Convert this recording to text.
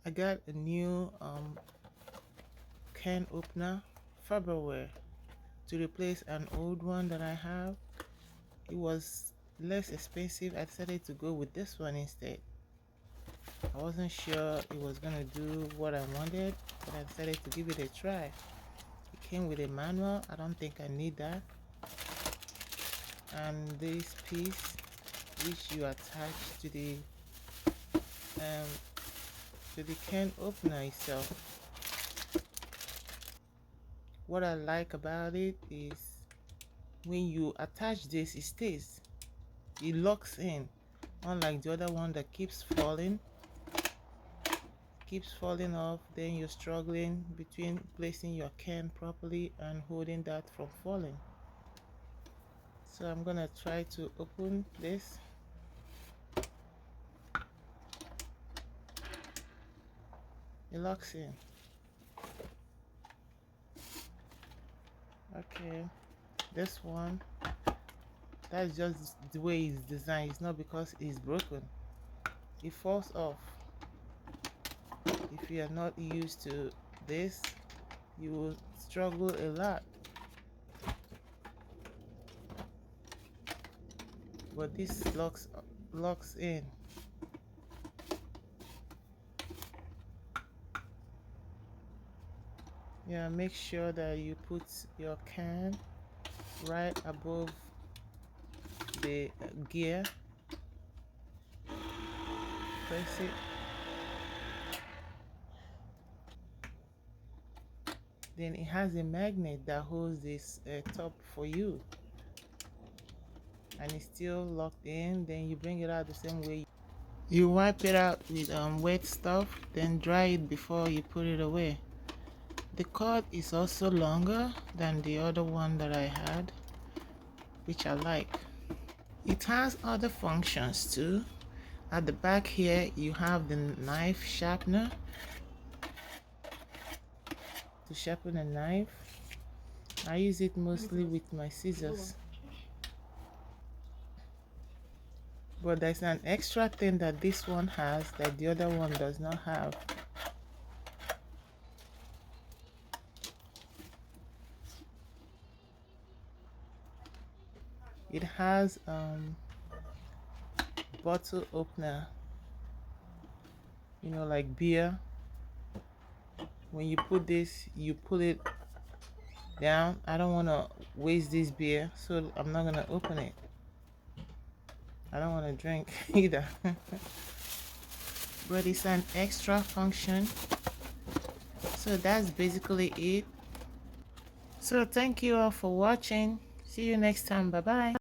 I got a new can opener, Farberware, to replace an old one that I have. It was less expensive. I decided to go with this one instead. I wasn't sure it was gonna do what I wanted, but I decided to give it a try. It came with a manual. I don't think I need that. And this piece, which you attach to the can opener itself. What I like about it is when you attach this, it stays, it locks in, unlike the other one that keeps falling off. Then you're struggling between placing your can properly and holding that from falling. So I'm gonna try to open this. It locks in. Okay, this one, that's just the way it's designed. It's not because it's broken. It falls off. If you are not used to this, you will struggle a lot. But this locks in. Yeah, make sure that you put your can right above the gear. Press it. Then it has a magnet that holds this top for you, and it's still locked in. Then you bring it out the same way. You wipe it out with wet stuff, then dry it before you put it away. The cord is also longer than the other one that I had, which I like. It has other functions too. At the back here, you have the knife sharpener to sharpen a knife. I use it mostly with my scissors. But there's an extra thing that this one has that the other one does not have. It has bottle opener, you know, like beer. When you put this, you pull it down. I don't want to waste this beer, so I'm not gonna open it. I don't want to drink either. But it's an extra function. So that's basically it. So thank you all for watching. See you next time. Bye bye.